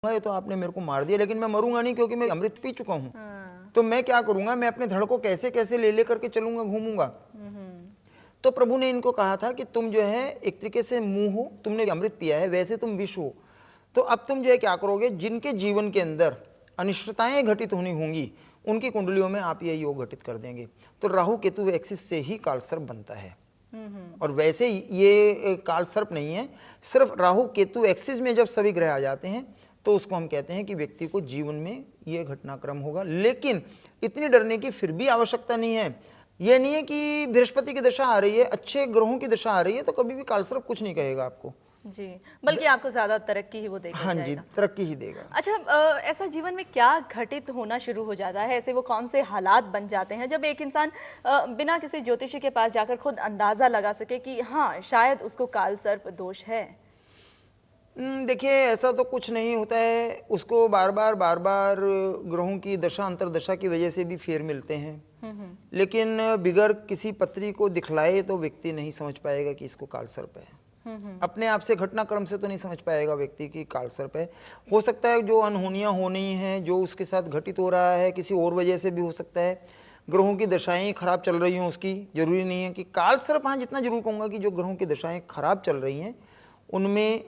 ये तो आपने मेरे को मार दिया, लेकिन मैं मरूंगा नहीं क्योंकि मैं अमृत पी चुका हूँ। हाँ। तो मैं क्या करूंगा, मैं अपने धड़ को कैसे कैसे ले करके चलूंगा, घूमूंगा। तो प्रभु ने इनको कहा था कि तुम जो है एक तरीके से मुंह हो, तुमने अमृत पिया है, वैसे तुम विष हो। तो अब तुम जो है क्या करोगे, जिनके जीवन के अंदर अनिष्टताएं घटित होनी होंगी उनकी कुंडलियों में आप ये योग घटित कर देंगे। तो राहु केतु एक्सिस से ही कालसर्प बनता है। और वैसे ये कालसर्प नहीं है, सिर्फ राहु केतु एक्सिस में जब सभी ग्रह आ जाते हैं तो उसको हम कहते हैं कि व्यक्ति को जीवन में ये घटनाक्रम होगा। लेकिन इतनी डरने की फिर भी आवश्यकता नहीं है। यह नहीं है कि बृहस्पति की दशा आ रही है, अच्छे ग्रहों की दशा आ रही है तो कभी भी कालसर्प कुछ नहीं कहेगा आपको जी, बल्कि आपको ज्यादा तरक्की ही वो देगा। हाँ जी, तरक्की ही देगा। अच्छा, ऐसा जीवन में क्या घटित होना शुरू हो जाता है, ऐसे वो कौन से हालात बन जाते हैं जब एक इंसान बिना किसी ज्योतिषी के पास जाकर खुद अंदाजा लगा सके कि हाँ शायद उसको कालसर्प दोष है? देखिए, ऐसा तो कुछ नहीं होता है, उसको बार बार ग्रहों की दशा अंतरदशा की वजह से भी फेर मिलते हैं। लेकिन बिगर किसी पत्री को दिखलाए तो व्यक्ति नहीं समझ पाएगा कि इसको कालसर्प है। अपने आप से घटनाक्रम से तो नहीं समझ पाएगा व्यक्ति की कालसर्प है। हो सकता है जो अनहोनियां होनी है, जो उसके साथ घटित हो रहा है, किसी और वजह से भी हो सकता है। ग्रहों की दशाएं खराब चल रही हों, उसकी जरूरी नहीं है कि कालसर्प। हाँ, जितना जरूर कहूँगा कि जो ग्रहों की दशाएं खराब चल रही हैं उनमें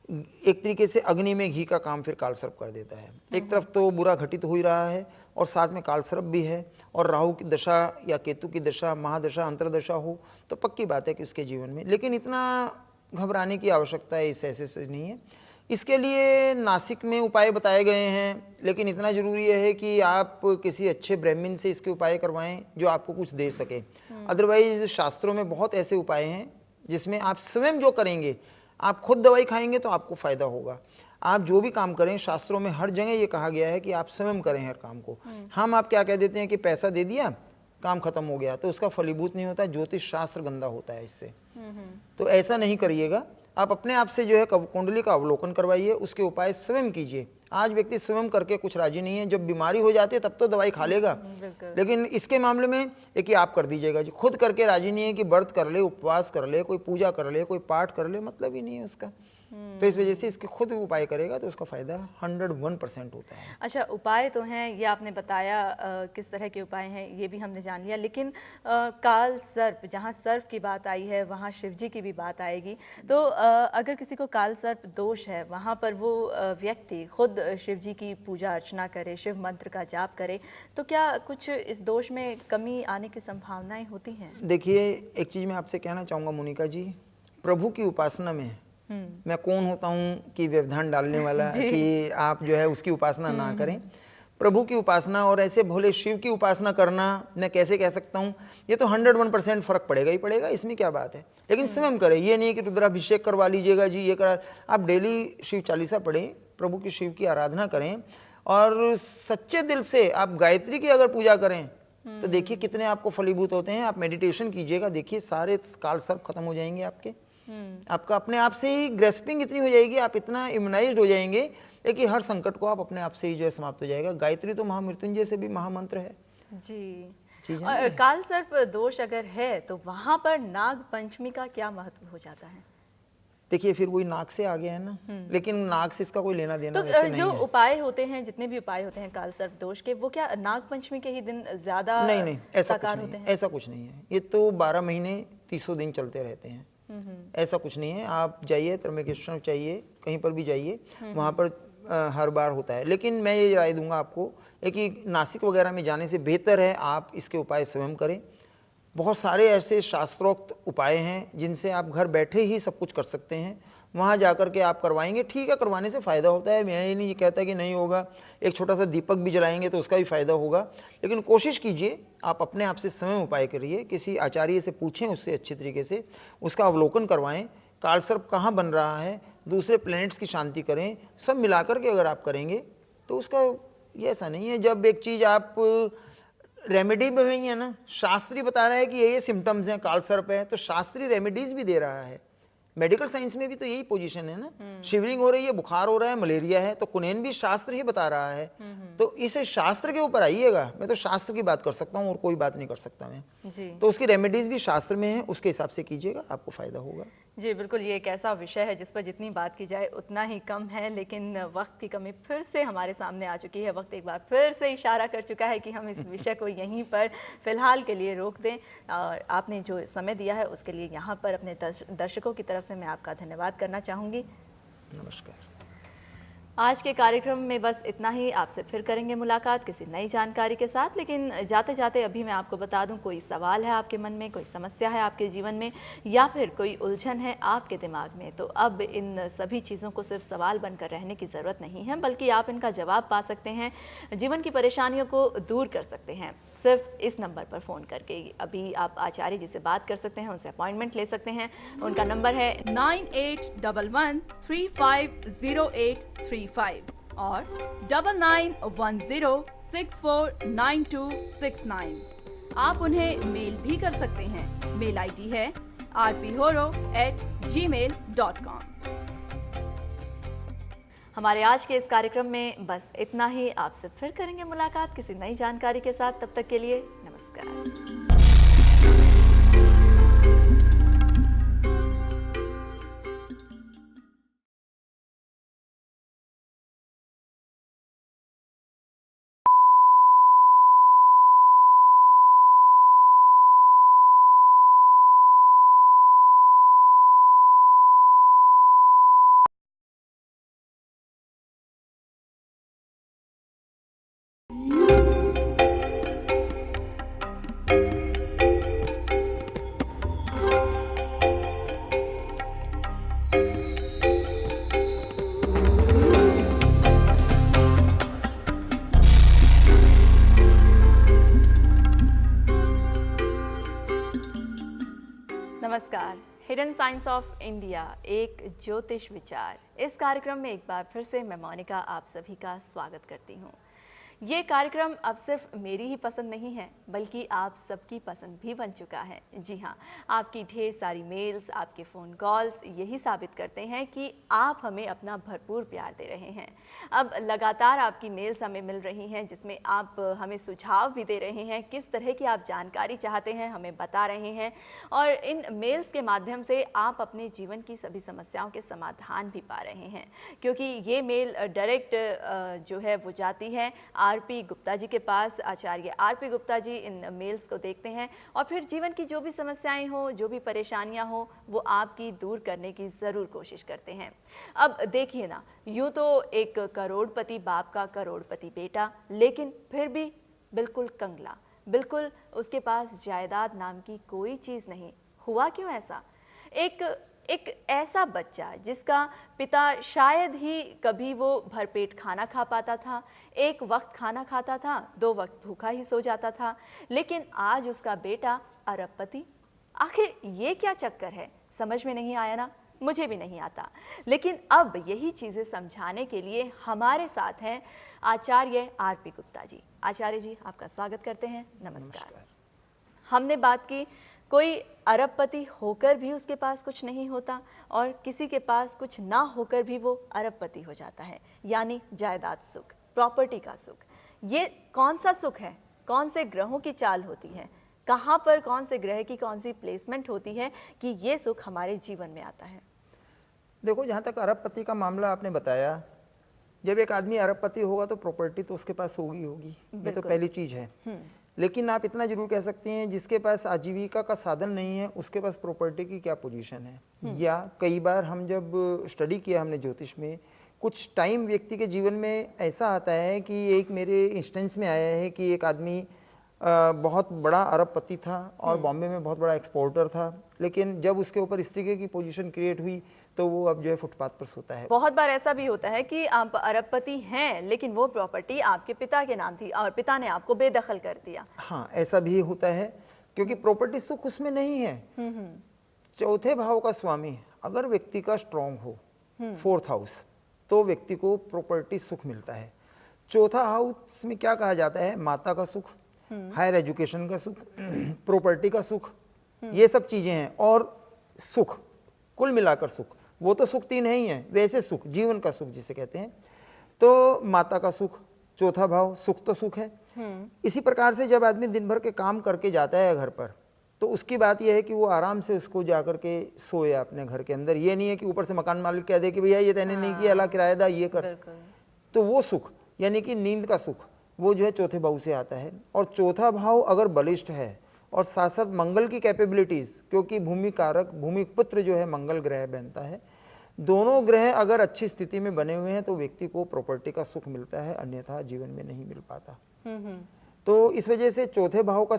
एक तरीके से अग्नि में घी का काम फिर कालसर्प कर देता है। एक तरफ तो बुरा घटित हो ही रहा है और साथ में कालसर्प भी है, और राहु की दशा या केतु की दशा, महादशा, अंतरदशा हो तो पक्की बात है कि उसके जीवन में, लेकिन इतना घबराने की आवश्यकता है इस ऐसे से नहीं है। इसके लिए नासिक में उपाय बताए गए हैं, लेकिन इतना जरूरी है कि आप किसी अच्छे ब्राह्मण से इसके उपाय करवाएं जो आपको कुछ दे सके। अदरवाइज शास्त्रों में बहुत ऐसे उपाय हैं जिसमें आप स्वयं जो करेंगे, आप खुद दवाई खाएंगे तो आपको फायदा होगा। आप जो भी काम करें, शास्त्रों में हर जगह ये कहा गया है कि आप स्वयं करें हर काम को। हम आप क्या कह देते हैं कि पैसा दे दिया, काम खत्म हो गया, तो उसका फलीभूत नहीं होता। ज्योतिष शास्त्र गंदा होता है इससे। तो ऐसा नहीं करिएगा। आप अपने आप से जो है कुंडली का अवलोकन करवाइए, उसके उपाय स्वयं कीजिए। आज व्यक्ति स्वयं करके कुछ राजी नहीं है, जब बीमारी हो जाती है तब तो दवाई खा लेगा, लेकिन इसके मामले में एक ही आप कर दीजिएगा जी। खुद करके राजी नहीं है कि व्रत कर ले, उपवास कर ले, कोई पूजा कर ले, कोई पाठ कर ले, मतलब ही नहीं है उसका। तो इस वजह से इसके खुद उपाय करेगा तो उसका फायदा 101% होता है। अच्छा, उपाय तो हैं, ये आपने बताया किस तरह के उपाय हैं ये भी हमने जान लिया, लेकिन काल सर्प, जहाँ सर्प की बात आई है वहाँ शिव जी की भी बात आएगी। तो अगर किसी को काल सर्प दोष है, वहाँ पर वो व्यक्ति खुद शिव जी की पूजा अर्चना करे, शिव मंत्र का जाप करे, तो क्या कुछ इस दोष में कमी आने की संभावनाएं होती हैं? देखिए, एक चीज़ मैं आपसे कहना चाहूँगा मोनिका जी, प्रभु की उपासना में मैं कौन होता हूँ कि व्यवधान डालने वाला कि आप जो है उसकी उपासना ना करें। प्रभु की उपासना और ऐसे भोले शिव की उपासना करना मैं कैसे कह सकता हूँ, ये तो 101% फर्क पड़ेगा ही पड़ेगा, इसमें क्या बात है। लेकिन स्वयं करें, ये नहीं कि रुद्राभिषेक करवा लीजिएगा जी, ये करा। आप डेली शिव चालीसा पढ़ें, प्रभु की शिव की आराधना करें, और सच्चे दिल से आप गायत्री की अगर पूजा करें तो देखिए कितने आपको फलीभूत होते हैं। आप मेडिटेशन कीजिएगा, देखिए सारे काल सर्प खत्म हो जाएंगे आपके। आपका अपने आप से ही ग्रेस्पिंग इतनी हो जाएगी, आप इतना इम्यूनाइज्ड हो जाएंगे कि हर संकट को आप अपने आप से ही जो है समाप्त हो जाएगा। गायत्री तो महामृत्युंजय से भी महामंत्र है जी। और काल सर्प दोष अगर है तो वहां पर नाग पंचमी का क्या महत्व हो जाता है? देखिए, फिर वही नाग से आ गया है ना, लेकिन नाग से इसका कोई लेना देना तो वैसे जो नहीं है। उपाय होते हैं, जितने भी उपाय होते हैं काल सर्प दोष के, वो क्या नाग पंचमी के ही दिन ज्यादा नहीं, ऐसा कुछ साकार नहीं, होते हैं? ऐसा कुछ नहीं है। ये तो 12 महीने 30 दिन चलते रहते हैं। ऐसा कुछ नहीं है। आप जाइए, त्र्यंबकेश्वर चाहिए, कहीं पर भी जाइए, वहाँ पर हर बार होता है। लेकिन मैं ये राय दूंगा आपको कि नासिक वगैरह में जाने से बेहतर है आप इसके उपाय स्वयं करें। बहुत सारे ऐसे शास्त्रोक्त उपाय हैं जिनसे आप घर बैठे ही सब कुछ कर सकते हैं। वहाँ जाकर के आप करवाएंगे, ठीक है, करवाने से फ़ायदा होता है, मैं ये नहीं कहता कि नहीं होगा। एक छोटा सा दीपक भी जलाएंगे तो उसका भी फ़ायदा होगा। लेकिन कोशिश कीजिए, आप अपने आप से स्वयं उपाय करिए, किसी आचार्य से पूछें, उससे अच्छी तरीके से उसका अवलोकन करवाएं, कालसर्प कहाँ बन रहा है, दूसरे प्लैनेट्स की शांति करें, सब मिलाकर के अगर आप करेंगे तो उसका ये ऐसा नहीं है। जब एक चीज़ आप रेमेडी भी हुई है ना, शास्त्री बता रहा है कि ये सिम्टम्स हैं, कालसर्प है, तो शास्त्री रेमेडीज भी दे रहा है। मेडिकल साइंस में भी तो यही पोजीशन है ना, शिवरिंग हो रही है, बुखार हो रहा है, मलेरिया है, तो कुनैन भी शास्त्र ही बता रहा है। तो इसे शास्त्र के ऊपर आइएगा। मैं तो शास्त्र की बात कर सकता हूँ और कोई बात नहीं कर सकता मैं। तो उसकी रेमेडीज भी शास्त्र में है, उसके हिसाब से कीजिएगा, आपको फायदा होगा। जी बिल्कुल, ये एक ऐसा विषय है जिस पर जितनी बात की जाए उतना ही कम है, लेकिन वक्त की कमी फिर से हमारे सामने आ चुकी है। वक्त एक बार फिर से इशारा कर चुका है कि हम इस विषय को यहीं पर फ़िलहाल के लिए रोक दें, और आपने जो समय दिया है उसके लिए यहाँ पर अपने दर्शकों की तरफ से मैं आपका धन्यवाद करना चाहूँगी। नमस्कार। आज के कार्यक्रम में बस इतना ही। आपसे फिर करेंगे मुलाकात किसी नई जानकारी के साथ, लेकिन जाते जाते अभी मैं आपको बता दूं, कोई सवाल है आपके मन में, कोई समस्या है आपके जीवन में, या फिर कोई उलझन है आपके दिमाग में, तो अब इन सभी चीज़ों को सिर्फ सवाल बनकर रहने की ज़रूरत नहीं है, बल्कि आप इनका जवाब पा सकते हैं, जीवन की परेशानियों को दूर कर सकते हैं सिर्फ इस नंबर पर फ़ोन करके। अभी आप आचार्य जी से बात कर सकते हैं, उनसे अपॉइंटमेंट ले सकते हैं। उनका नंबर है 9811350835 और 9910649269। आप उन्हें मेल भी कर सकते हैं। मेल आईडी है rphoro@gmail.com। हमारे आज के इस कार्यक्रम में बस इतना ही। आपसे फिर करेंगे मुलाकात किसी नई जानकारी के साथ। तब तक के लिए नमस्कार। नमस्कार। हिडन साइंस ऑफ इंडिया, एक ज्योतिष विचार, इस कार्यक्रम में एक बार फिर से मैं मोनिका आप सभी का स्वागत करती हूँ। ये कार्यक्रम अब सिर्फ मेरी ही पसंद नहीं है, बल्कि आप सबकी पसंद भी बन चुका है। जी हाँ, आपकी ढेर सारी मेल्स, आपके फ़ोन कॉल्स यही साबित करते हैं कि आप हमें अपना भरपूर प्यार दे रहे हैं। अब लगातार आपकी मेल्स हमें मिल रही हैं, जिसमें आप हमें सुझाव भी दे रहे हैं, किस तरह की आप जानकारी चाहते हैं हमें बता रहे हैं, और इन मेल्स के माध्यम से आप अपने जीवन की सभी समस्याओं के समाधान भी पा रहे हैं। क्योंकि ये मेल डायरेक्ट जो है वो जाती है आरपी गुप्ता जी के पास। आचार्य आरपी गुप्ता जी इन मेल्स को देखते हैं और फिर जीवन की जो भी समस्याएं हो, जो भी परेशानियां हो, वो आपकी दूर करने की ज़रूर कोशिश करते हैं। अब देखिए ना, यूँ तो एक करोड़पति बाप का करोड़पति बेटा, लेकिन फिर भी बिल्कुल कंगला, बिल्कुल उसके पास जायदाद नाम की कोई चीज़ नहीं। हुआ क्यों ऐसा? एक ऐसा बच्चा जिसका पिता शायद ही कभी वो भरपेट खाना खा पाता था, एक वक्त खाना खाता था, 2 वक्त भूखा ही सो जाता था, लेकिन आज उसका बेटा अरबपति। आखिर ये क्या चक्कर है? समझ में नहीं आया ना? मुझे भी नहीं आता। लेकिन अब यही चीज़ें समझाने के लिए हमारे साथ हैं आचार्य आरपी गुप्ता जी। आचार्य जी, आपका स्वागत करते हैं। नमस्कार। हमने बात की, कोई अरबपति होकर भी उसके पास कुछ नहीं होता, और किसी के पास कुछ ना होकर भी वो अरबपति हो जाता है, यानी जायदाद सुख, प्रॉपर्टी का सुख। ये कौन सा सुख है? कौन से ग्रहों की चाल होती है? कहाँ पर कौन से ग्रह की कौन सी प्लेसमेंट होती है कि ये सुख हमारे जीवन में आता है? देखो, जहाँ तक अरबपति का मामला आपने बताया, जब एक आदमी अरबपति होगा तो प्रॉपर्टी तो उसके पास होगी ये तो पहली चीज़ है। लेकिन आप इतना जरूर कह सकते हैं, जिसके पास आजीविका का साधन नहीं है उसके पास प्रॉपर्टी की क्या पोजीशन है। या कई बार हम जब स्टडी किया हमने ज्योतिष में, कुछ टाइम व्यक्ति के जीवन में ऐसा आता है कि एक मेरे इंस्टेंस में आया है कि एक आदमी बहुत बड़ा अरबपति था और बॉम्बे में बहुत बड़ा एक्सपोर्टर था, लेकिन जब उसके ऊपर इस तरीके की पोजीशन क्रिएट हुई तो वो अब जो है फुटपाथ पर सोता है। बहुत बार ऐसा भी होता है कि आप अरबपति हैं, लेकिन वो प्रॉपर्टी आपके पिता के नाम थी और पिता ने आपको बेदखल कर दिया। हाँ, ऐसा भी होता है, क्योंकि प्रॉपर्टी सुख उसमें नहीं है। चौथे भाव का स्वामी अगर व्यक्ति का स्ट्रांग हो, 4th हाउस, तो व्यक्ति को प्रॉपर्टी सुख मिलता है। चौथा हाउस में क्या कहा जाता है? माता का सुख, हायर एजुकेशन का सुख, प्रॉपर्टी का सुख, ये सब चीजें हैं। और सुख, कुल मिलाकर सुख, वो तो सुख 3 है ही है, वैसे सुख, जीवन का सुख जिसे कहते हैं, तो माता का सुख, चौथा भाव, सुख तो सुख है। इसी प्रकार से जब आदमी दिन भर के काम करके जाता है घर पर, तो उसकी बात यह है कि वो आराम से उसको जा कर के सोए अपने घर के अंदर। ये नहीं है कि ऊपर से मकान मालिक कह दे कि भैया ये तैने नहीं किया, अला किराएदार ये कर। बिल्कुल। तो वो सुख यानी कि नींद का सुख वो जो है चौथे भाव से आता है। और चौथा भाव अगर बलिष्ठ है और साथ साथ मंगल की कैपेबिलिटीज़, क्योंकि भूमि कारक भूमि पुत्र जो है मंगल ग्रह बनता है, दोनों ग्रह अगर अच्छी स्थिति में बने हुए हैं तो व्यक्ति को प्रॉपर्टी का सुख मिलता है, अन्यथा जीवन में नहीं मिल पाता। तो इस वजह से चौथे भाव का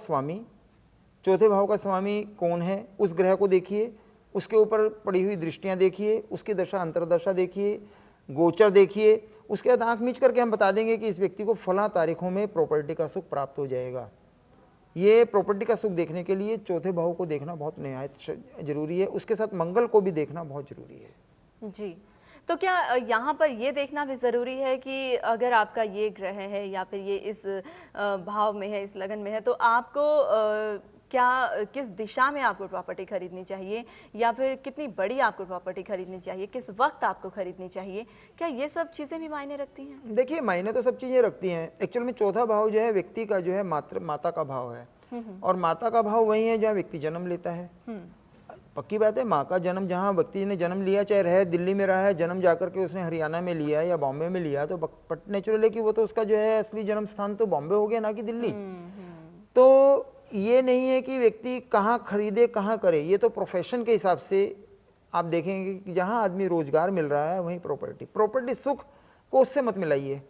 स्वामी कौन है, उस ग्रह को देखिए, उसके ऊपर पड़ी हुई दृष्टियां देखिए, उसकी दशा अंतरदशा देखिए, गोचर देखिए, उसके बाद आंख मीच करके हम बता देंगे कि इस व्यक्ति को फला तारीखों में प्रॉपर्टी का सुख प्राप्त हो जाएगा। ये प्रॉपर्टी का सुख देखने के लिए चौथे भाव को देखना बहुत निहायत जरूरी है, उसके साथ मंगल को भी देखना बहुत जरूरी है। जी, तो क्या यहाँ पर ये देखना भी ज़रूरी है कि अगर आपका ये ग्रह है या फिर ये इस भाव में है, इस लगन में है, तो आपको क्या किस दिशा में आपको प्रॉपर्टी खरीदनी चाहिए या फिर कितनी बड़ी आपको प्रॉपर्टी खरीदनी चाहिए, किस वक्त आपको खरीदनी चाहिए, क्या ये सब चीज़ें भी मायने रखती हैं? देखिए, मायने तो सब चीज़ें रखती हैं। एक्चुअल में चौथा भाव जो है व्यक्ति का जो है माता का भाव है, और माता का भाव वही है जहाँ व्यक्ति जन्म लेता है। पक्की बात है, माँ का जन्म जहाँ व्यक्ति ने जन्म लिया, चाहे रहे दिल्ली में रहा है, जन्म जाकर के उसने हरियाणा में लिया या बॉम्बे में लिया, तो नेचुरल है कि वो तो उसका जो है असली जन्म स्थान तो बॉम्बे हो गया, ना कि दिल्ली। तो ये नहीं है कि व्यक्ति कहाँ खरीदे कहाँ करे, ये तो प्रोफेशन के हिसाब से आप देखेंगे कि जहाँ आदमी रोजगार मिल रहा है वहीं प्रॉपर्टी सुख को उससे मत मिलाइए।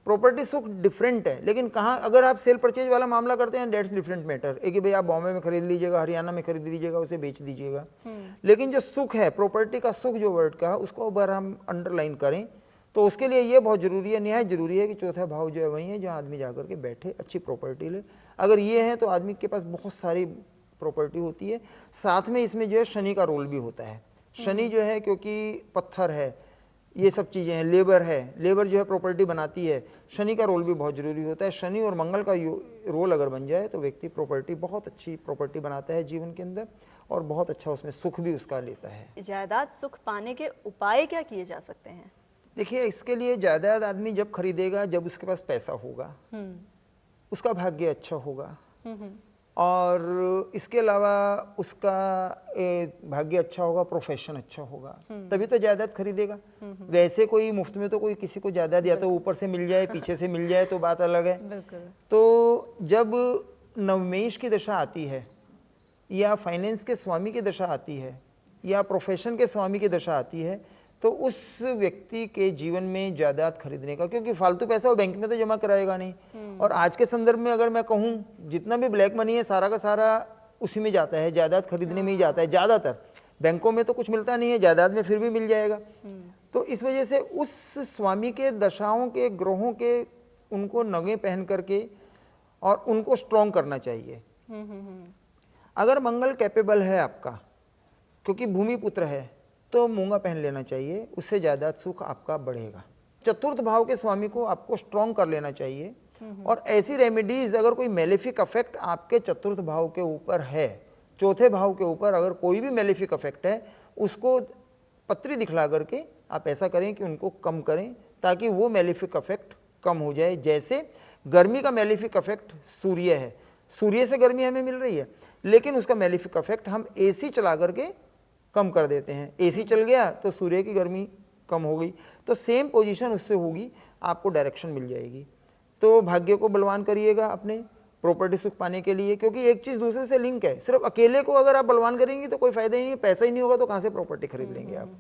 प्रॉपर्टी सुख डिफरेंट है, लेकिन कहाँ अगर आप सेल परचेज वाला मामला करते हैं डेट्स डिफरेंट मैटर है कि भाई आप बॉम्बे में खरीद लीजिएगा, हरियाणा में खरीद लीजिएगा, उसे बेच दीजिएगा। लेकिन जो सुख है, प्रॉपर्टी का सुख जो वर्ड का है, उसको अगर हम अंडरलाइन करें तो उसके लिए ये बहुत जरूरी है, निहायत जरूरी है कि चौथा भाव जो है वही है जहाँ आदमी जाकर के बैठे अच्छी प्रॉपर्टी ले। अगर ये है तो आदमी के पास बहुत सारी प्रॉपर्टी होती है। साथ में इसमें जो है शनि का रोल भी होता है। शनि जो है क्योंकि पत्थर है, ये सब चीज़ें हैं, लेबर है, लेबर जो है प्रॉपर्टी बनाती है, शनि का रोल भी बहुत ज़रूरी होता है। शनि और मंगल का रोल अगर बन जाए तो व्यक्ति बहुत अच्छी प्रॉपर्टी बनाता है जीवन के अंदर, और बहुत अच्छा उसमें सुख भी उसका लेता है। जायदाद सुख पाने के उपाय क्या किए जा सकते हैं? देखिए, इसके लिए जायदाद आदमी जब खरीदेगा जब उसके पास पैसा होगा, उसका भाग्य अच्छा होगा, और इसके अलावा उसका भाग्य अच्छा होगा, प्रोफेशन अच्छा होगा, तभी तो जायदाद खरीदेगा। वैसे कोई मुफ्त में तो कोई किसी को जायदाद या तो ऊपर से मिल जाए, पीछे से मिल जाए तो बात अलग है। तो जब नवमेश की दशा आती है, या फाइनेंस के स्वामी की दशा आती है, या प्रोफेशन के स्वामी की दशा आती है, तो उस व्यक्ति के जीवन में जायदाद खरीदने का, क्योंकि फालतू पैसा वो बैंक में तो जमा कराएगा नहीं। और आज के संदर्भ में अगर मैं कहूँ, जितना भी ब्लैक मनी है सारा का सारा उसी में जाता है, जायदाद खरीदने में ही जाता है ज़्यादातर। बैंकों में तो कुछ मिलता नहीं है, जायदाद में फिर भी मिल जाएगा। तो इस वजह से उस स्वामी के दशाओं के ग्रहों के उनको नगें पहन करके और उनको स्ट्रॉन्ग करना चाहिए। अगर मंगल कैपेबल है आपका, क्योंकि भूमि पुत्र है, तो मूंगा पहन लेना चाहिए, उससे जायदाद सुख आपका बढ़ेगा। चतुर्थ भाव के स्वामी को आपको स्ट्रॉन्ग कर लेना चाहिए। और ऐसी रेमेडीज, अगर कोई मेलेफिक अफेक्ट आपके चतुर्थ भाव के ऊपर है, चौथे भाव के ऊपर अगर कोई भी मेलेफिक अफेक्ट है, उसको पत्री दिखला करके आप ऐसा करें कि उनको कम करें, ताकि वो मेलेफिक अफेक्ट कम हो जाए। जैसे गर्मी का मेलेफिक अफेक्ट सूर्य है, सूर्य से गर्मी हमें मिल रही है, लेकिन उसका मेलेफिक अफेक्ट हम एसी चला करके कम कर देते हैं। एसी चल गया तो सूर्य की गर्मी कम हो गई, तो सेम पोजीशन उससे होगी, आपको डायरेक्शन मिल जाएगी। तो भाग्य को बलवान करिएगा अपने प्रॉपर्टी सुख पाने के लिए, क्योंकि एक चीज़ दूसरे से लिंक है। सिर्फ अकेले को अगर आप बलवान करेंगे तो कोई फायदा ही नहीं है, पैसा ही नहीं होगा तो कहाँ से प्रॉपर्टी खरीद लेंगे आप।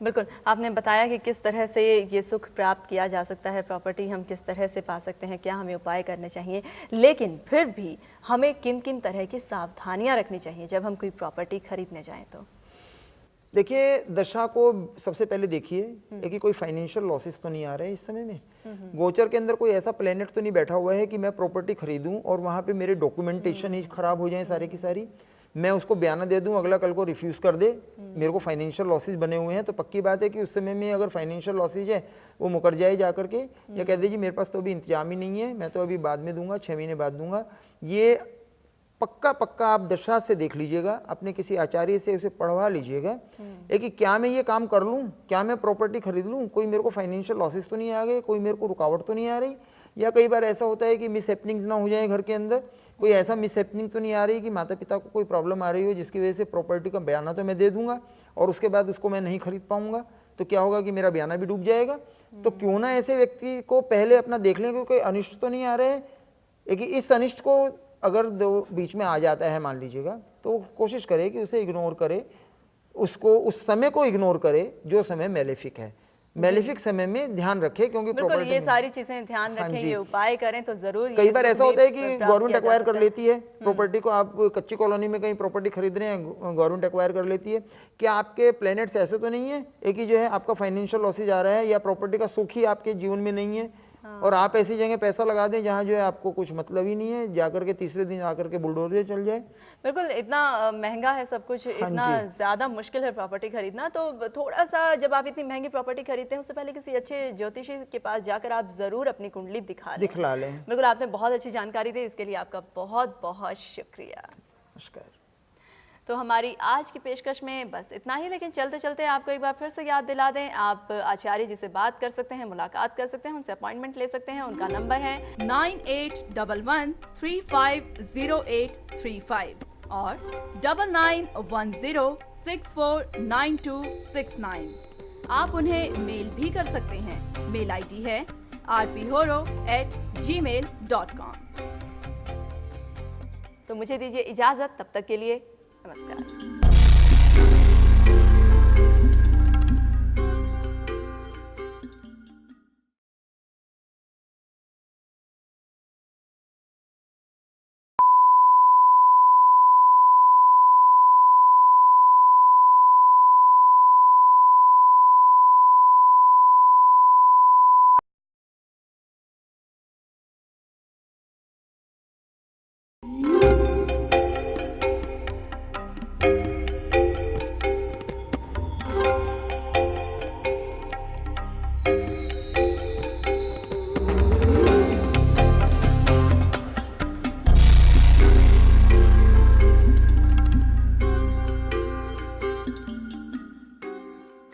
बिल्कुल, आपने बताया कि किस तरह से ये सुख प्राप्त किया जा सकता है, प्रॉपर्टी हम किस तरह से पा सकते हैं, क्या हमें उपाय करने चाहिए, लेकिन फिर भी हमें किन किन तरह की सावधानियां रखनी चाहिए जब हम कोई प्रॉपर्टी खरीदने जाएं? तो देखिए, दशा को सबसे पहले देखिए कि कोई फाइनेंशियल लॉसेस तो नहीं आ रहे हैं इस समय में। गोचर के अंदर कोई ऐसा प्लेनेट तो नहीं बैठा हुआ है कि मैं प्रॉपर्टी खरीदूं और वहां पे मेरे डॉक्यूमेंटेशन ही खराब हो जाए सारे की सारी, मैं उसको बयाना दे दूं, अगला कल को रिफ्यूज कर दे, मेरे को फाइनेंशियल लॉसेज बने हुए हैं। तो पक्की बात है कि उस समय में अगर फाइनेंशियल लॉसेज है वो मुकर जाए जा करके, या कह दे जी मेरे पास तो अभी इंतजाम ही नहीं है, मैं तो अभी बाद में दूंगा, 6 महीने बाद दूंगा। ये पक्का आप दशा से देख लीजिएगा, अपने किसी आचार्य से उसे पढ़वा लीजिएगा कि क्या मैं ये काम कर लूँ, क्या मैं प्रॉपर्टी खरीद लूँ, कोई मेरे को फाइनेंशियल लॉसेस तो नहीं आ गए, कोई मेरे को रुकावट तो नहीं आ रही। या कई बार ऐसा होता है कि मिस हैपनिंग्स ना हो जाए घर के अंदर, कोई ऐसा मिसहैपनिंग तो नहीं आ रही कि माता पिता को कोई प्रॉब्लम आ रही हो जिसकी वजह से प्रॉपर्टी का बयाना तो मैं दे दूंगा और उसके बाद उसको मैं नहीं खरीद पाऊंगा, तो क्या होगा कि मेरा बयाना भी डूब जाएगा। तो क्यों ना ऐसे व्यक्ति को पहले अपना देख लें कि कोई अनिष्ट तो नहीं आ रहे हैं, कि इस अनिष्ट को अगर दो बीच में आ जाता है मान लीजिएगा, तो कोशिश करे कि उसे इग्नोर करे, उसको उस समय को इग्नोर करे जो समय मेलेफिक है। मेलेफिक समय में ध्यान रखे, क्योंकि बिल्कुल ये सारी चीजें ध्यान रखें, ये उपाय करें तो जरूर। कई बार ऐसा होता है कि गवर्नमेंट एक्वायर कर लेती है प्रॉपर्टी को, आप कच्ची कॉलोनी में कहीं प्रॉपर्टी खरीद रहे हैं, गवर्नमेंट एक्वायर कर लेती है। क्या आपके प्लैनेट्स ऐसे तो नहीं है, एक ही जो है आपका फाइनेंशियल लॉसेज आ रहा है या प्रॉपर्टी का सुख ही आपके जीवन में नहीं है, और आप ऐसी जगह पैसा लगा दें जहाँ जो है आपको कुछ मतलब ही नहीं है, जाकर के तीसरे दिन आकर के बुलडोजर चल जाए। बिल्कुल, इतना महंगा है सब कुछ, इतना ज़्यादा मुश्किल है प्रॉपर्टी खरीदना, तो थोड़ा सा जब आप इतनी महंगी प्रॉपर्टी खरीदते हैं उससे पहले किसी अच्छे ज्योतिषी के पास जाकर आप ज़रूर अपनी कुंडली दिखला लें। बिल्कुल, आपने बहुत अच्छी जानकारी दी, इसके लिए आपका बहुत बहुत शुक्रिया। नमस्कार। तो हमारी आज की पेशकश में बस इतना ही, लेकिन चलते चलते आपको एक बार फिर से याद दिला दें, आप आचार्य जी से बात कर सकते हैं, मुलाकात कर सकते हैं, उनसे अपॉइंटमेंट ले सकते हैं। उनका नंबर है 9811350835 और 9910649269। आप उन्हें मेल भी कर सकते हैं, मेल आईडी है rphoro@gmail.com। तो मुझे दीजिए इजाजत, तब तक के लिए नमस्कार।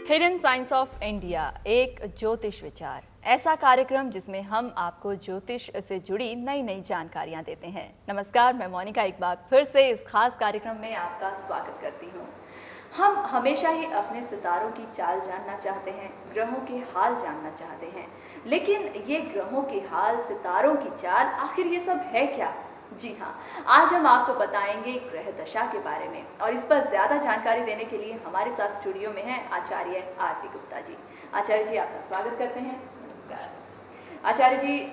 हिडन साइंस ऑफ इंडिया, एक ज्योतिष विचार, ऐसा कार्यक्रम जिसमें हम आपको ज्योतिष से जुड़ी नई नई जानकारियां देते हैं। नमस्कार, मैं मोनिका एक बार फिर से इस खास कार्यक्रम में आपका स्वागत करती हूं। हम हमेशा ही अपने सितारों की चाल जानना चाहते हैं, ग्रहों के हाल जानना चाहते हैं, लेकिन ये ग्रहों के हाल, सितारों की चाल, आखिर ये सब है क्या? जी हाँ, आज हम आपको बताएंगे ग्रह दशा के बारे में, और इस पर ज़्यादा जानकारी देने के लिए हमारे साथ स्टूडियो में हैं आचार्य आर.पी. गुप्ता जी। आचार्य जी, आपका स्वागत करते हैं। नमस्कार आचार्य जी,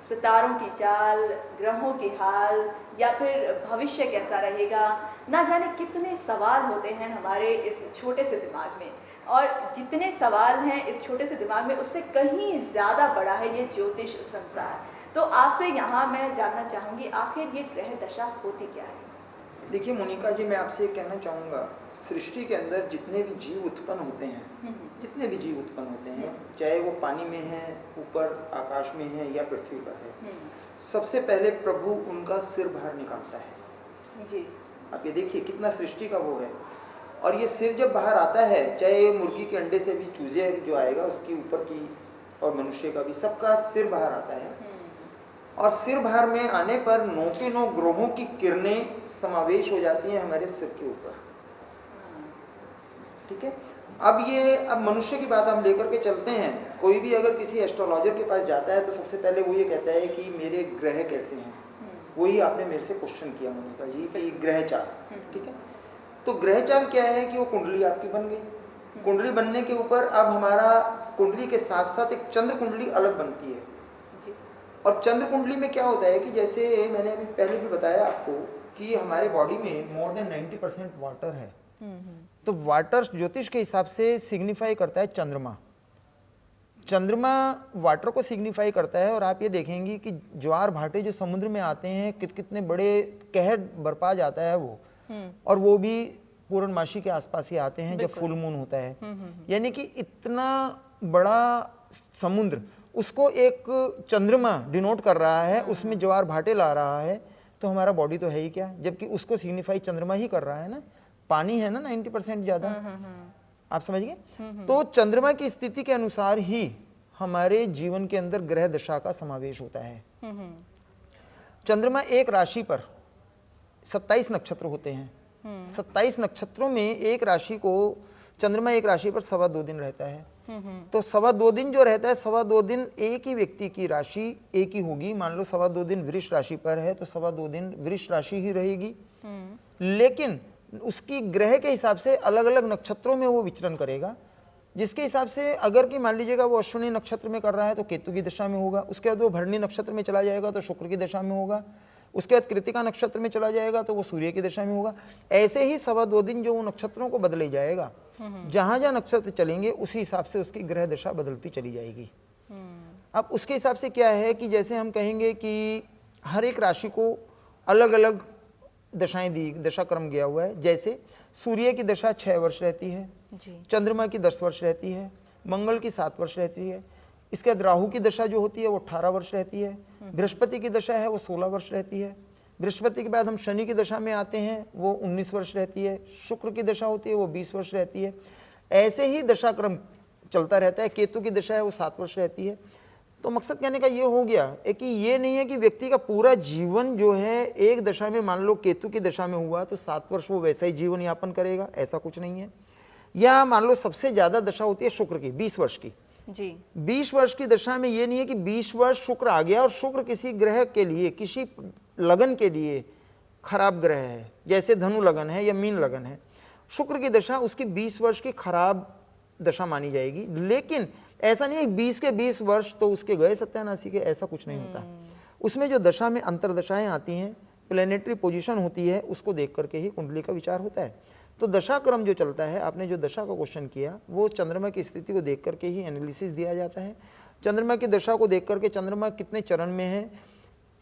सितारों की चाल, ग्रहों के हाल या फिर भविष्य कैसा रहेगा, ना जाने कितने सवाल होते हैं हमारे इस छोटे से दिमाग में, और जितने सवाल हैं इस छोटे से दिमाग में उससे कहीं ज़्यादा बड़ा है ये ज्योतिष संसार। तो आपसे यहाँ मैं जानना चाहूँगी, आखिर ये ग्रह दशा होती क्या है? देखिए मोनिका जी, मैं आपसे कहना चाहूँगा, सृष्टि के अंदर जितने भी जीव उत्पन्न होते हैं, जितने भी जीव उत्पन्न होते हैं, चाहे वो पानी में है, ऊपर आकाश में है या पृथ्वी पर है, सबसे पहले प्रभु उनका सिर बाहर निकालता है जी। आप ये देखिए कितना सृष्टि का वो है, और ये सिर जब बाहर आता है, चाहे मुर्गी के अंडे से भी चूजे जो आएगा उसकी ऊपर की, और मनुष्य का भी, सबका सिर बाहर आता है, और सिर बाहर में आने पर 9 के 9 ग्रहों की किरणें समावेश हो जाती हैं हमारे सिर के ऊपर। ठीक है, अब मनुष्य की बात हम लेकर के चलते हैं। कोई भी अगर किसी एस्ट्रोलॉजर के पास जाता है तो सबसे पहले वो ये कहता है कि मेरे ग्रह कैसे हैं। वही आपने मेरे से क्वेश्चन किया मोनिका जी कि ग्रह चाल, ठीक है, तो ग्रह चाल क्या है कि वो कुंडली आपकी बन गई। कुंडली बनने के ऊपर अब हमारा कुंडली के साथ साथ एक चंद्र कुंडली अलग बनती है। और चंद्र कुंडली में क्या होता है कि जैसे मैंने अभी पहले भी बताया आपको कि हमारे बॉडी में मोर देन 90% वाटर है, तो वाटर ज्योतिष के हिसाब से सिग्निफाई करता है चंद्रमा। चंद्रमा वाटर को सिग्निफाई करता है, और आप ये देखेंगे कि ज्वार भाटे जो समुद्र में आते हैं, कितने बड़े कहर बरपा जाता है वो, और वो भी पूर्णमासी के आसपास ही आते हैं जब फुल मून होता है। यानी कि इतना बड़ा समुद्र, उसको एक चंद्रमा डिनोट कर रहा है, उसमें ज्वार भाटे ला रहा है, तो हमारा बॉडी तो है ही क्या, जबकि उसको सिग्निफाई चंद्रमा ही कर रहा है ना, पानी है ना 90% ज्यादा, आप समझ गए। तो चंद्रमा की स्थिति के अनुसार ही हमारे जीवन के अंदर ग्रह दशा का समावेश होता है। चंद्रमा एक राशि पर 27 नक्षत्र होते हैं। 27 नक्षत्रों में एक राशि को चंद्रमा एक राशि पर 2.25 दिन रहता है। तो 2.25 दिन जो रहता है, 2.25 दिन एक ही व्यक्ति की राशि एक ही होगी। मान लो 2.25 दिन वृष राशि पर है तो 2.25 दिन वृष राशि ही रहेगी। लेकिन उसकी ग्रह के हिसाब से अलग अलग नक्षत्रों में वो विचरण करेगा, जिसके हिसाब से अगर कि मान लीजिएगा वो अश्विनी नक्षत्र में कर रहा है तो केतु की दशा में होगा, उसके बाद वो भरणी नक्षत्र में चला जाएगा तो शुक्र की दशा में होगा, उसके बाद कृतिका नक्षत्र में चला जाएगा तो वो सूर्य की दशा में होगा। ऐसे ही 2.25 दिन जो वो नक्षत्रों को बदले जाएगा, जहां जहां नक्षत्र चलेंगे उसी हिसाब से उसकी ग्रह दशा बदलती चली जाएगी। अब उसके हिसाब से क्या है कि जैसे हम कहेंगे कि हर एक राशि को अलग अलग दशाएं दी, दशा क्रम गया हुआ है। जैसे सूर्य की दशा 6 वर्ष रहती है, चंद्रमा की 10 वर्ष रहती है, मंगल की 7 वर्ष रहती है, इसके बाद राहु की दशा जो होती है वो 18 वर्ष रहती है, बृहस्पति की दशा है वो 16 वर्ष रहती है, बृहस्पति के बाद हम शनि की दशा में आते हैं वो 19 वर्ष रहती है, शुक्र की दशा होती है वो 20 वर्ष रहती है। ऐसे ही दशा क्रम चलता रहता है। केतु की दशा है वो 7 वर्ष रहती है। तो मकसद कहने का ये हो गया है कि ये नहीं है कि व्यक्ति का पूरा जीवन जो है एक दशा में, मान लो केतु की दशा में हुआ तो 7 वर्ष वो वैसा ही जीवन यापन करेगा, ऐसा कुछ नहीं है। या मान लो सबसे ज्यादा दशा होती है शुक्र की 20 वर्ष की जी। 20 वर्ष की दशा में ये नहीं है कि 20 वर्ष शुक्र आ गया और शुक्र किसी ग्रह के लिए, किसी लगन के लिए खराब ग्रह है, जैसे धनु लगन है या मीन लगन है, शुक्र की दशा उसकी 20 वर्ष की खराब दशा मानी जाएगी। लेकिन ऐसा नहीं है 20 के 20 वर्ष तो उसके गए सत्यानाशी के, ऐसा कुछ नहीं होता। उसमें जो दशा में अंतरदशाएं आती हैं, प्लेनेटरी पोजीशन होती है, उसको देख करके ही कुंडली का विचार होता है। तो दशा क्रम जो चलता है, आपने जो दशा का क्वेश्चन किया, वो चंद्रमा की स्थिति को देख करके ही एनालिसिस दिया जाता है। चंद्रमा की दशा को देख करके चंद्रमा कितने चरण में है,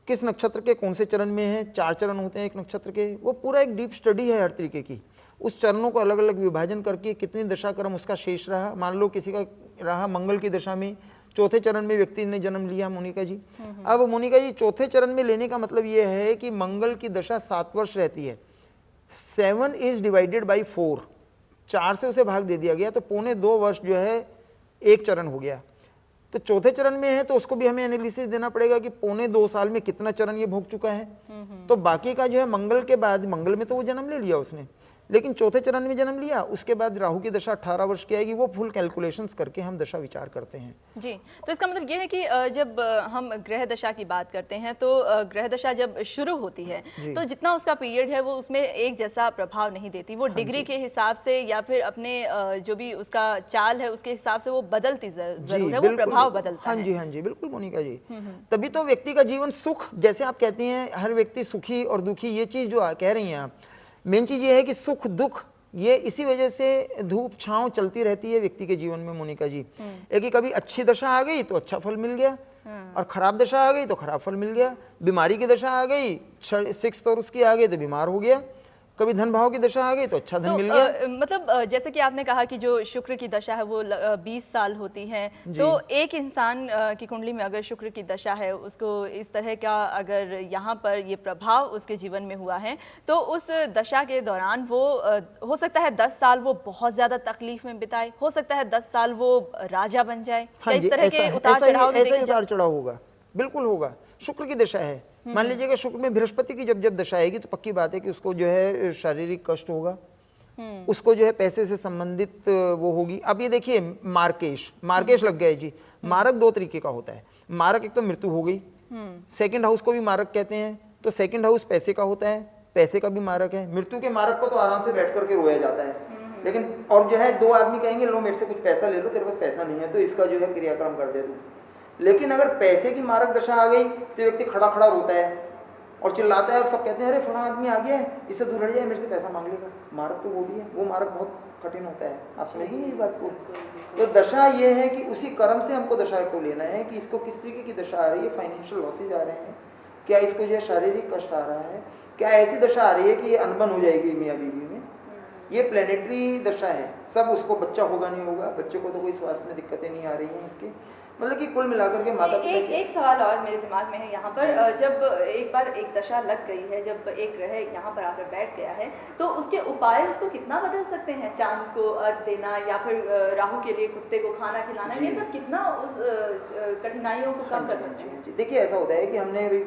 किस नक्षत्र के कौन से चरण में है, 4 चरण होते हैं एक नक्षत्र के, वो पूरा एक डीप स्टडी है हर तरीके की। उस चरणों को अलग अलग विभाजन करके कितनी दशा क्रम उसका शेष रहा। मान लो किसी का रहा मंगल की दशा में, चौथे चरण में व्यक्ति ने जन्म लिया, मोनिका जी। अब मोनिका जी चौथे चरण में लेने का मतलब ये है कि मंगल की दशा 7 वर्ष रहती है। 7 इज डिवाइडेड बाई 4, 4 से उसे भाग दे दिया गया तो 2.25 वर्ष जो है एक चरण हो गया। तो चौथे चरण में है तो उसको भी हमें एनालिसिस देना पड़ेगा कि 2.25 साल में कितना चरण ये भोग चुका है। तो बाकी का जो है मंगल के बाद, मंगल में तो वो जन्म ले लिया उसने, लेकिन चौथे चरण में जन्म लिया, उसके बाद राहु की दशा 18 वर्ष की आएगी। वो फुल कैलकुलेशंस करके हम दशा विचार करते हैं जी। तो इसका मतलब ये है कि जब हम ग्रह दशा की बात करते हैं तो ग्रह दशा जब शुरू होती है तो जितना उसका पीरियड है वो उसमें एक जैसा प्रभाव नहीं देती, वो डिग्री के हिसाब से या फिर अपने जो भी उसका चाल है उसके हिसाब से वो बदलती जरूर है, वो प्रभाव बदलता है। हाँ जी बिल्कुल मोनिका जी। तभी तो व्यक्ति का जीवन सुख, जैसे आप कहती हैं हर व्यक्ति सुखी और दुखी, ये चीज जो कह रही हैं आप, मेन चीज ये है कि सुख दुख ये इसी वजह से धूप छांव चलती रहती है व्यक्ति के जीवन में मोनिका जी। एक कि कभी अच्छी दशा आ गई तो अच्छा फल मिल गया और खराब दशा आ गई तो खराब फल मिल गया। बीमारी की दशा आ गई, 6th और उसकी आ गई तो बीमार हो गया। कभी धन भाव की दशा आ गई तो अच्छा धन मिल गया। मतलब जैसे कि आपने कहा कि जो शुक्र की दशा है वो 20 साल होती है, तो एक इंसान की कुंडली में अगर शुक्र की दशा है, उसको इस तरह का अगर यहाँ पर ये प्रभाव उसके जीवन में हुआ है तो उस दशा के दौरान वो हो सकता है 10 साल वो बहुत ज्यादा तकलीफ में बिताए, हो सकता है 10 साल वो राजा बन जाए। इस तरह के उतार चढ़ाव होगा, बिल्कुल होगा। शुक्र की दशा है, मान लीजिएगा शुक्र में बृहस्पति की जब जब दशा आएगी तो पक्की बात है कि उसको जो है शारीरिक कष्ट होगा, उसको जो है पैसे से संबंधित वो होगी। अब ये देखिए मार्केश लग गया है जी। मारक 2 तरीके का होता है। मारक एक तो मृत्यु हो गई, सेकंड हाउस को भी मारक कहते हैं। तो सेकंड हाउस पैसे का होता है, पैसे का भी मारक है। मृत्यु के मारक को तो आराम से बैठ करके रोया जाता है, लेकिन और जो है 2 आदमी कहेंगे लो मेरे से कुछ पैसा ले लो, तेरे पास पैसा नहीं है तो इसका जो है क्रियाक्रम कर दे तू। लेकिन अगर पैसे की मारक दशा आ गई तो व्यक्ति खड़ा खड़ा रोता है और चिल्लाता है और सब कहते हैं अरे फला आदमी आ गया है, इससे दूर हट जाए, मेरे से पैसा मांग लेगा। मारक तो वो भी है, वो मारक बहुत कठिन होता है। आप समझेंगे इस बात को। तो दशा ये है कि उसी कर्म से हमको दशा को लेना है कि इसको किस तरीके की दशा आ रही है, फाइनेंशियल लॉसेज आ रहे हैं क्या, इसको जो है शारीरिक कष्ट आ रहा है क्या, ऐसी दशा आ रही है कि ये अनबन हो जाएगी मियाँ बीवी में। ये प्लेनेटरी दशा है, सब उसको बच्चा होगा नहीं होगा, बच्चे को तो कोई स्वास्थ्य में दिक्कतें नहीं आ रही हैं इसके, मतलब कि कुल मिलाकर के माता पिता। एक सवाल और मेरे दिमाग में है यहाँ पर, जब एक बार एक दशा लग गई है, जब एक ग्रह यहाँ पर आकर बैठ गया है तो उसके उपाय उसको कितना बदल सकते हैं? चांद को अर्घ देना या फिर राहु के लिए कुत्ते को खाना खिलाना, ये सब कितना उस कठिनाइयों को कम कर सकते हैं? देखिए ऐसा होता है कि हमने अभी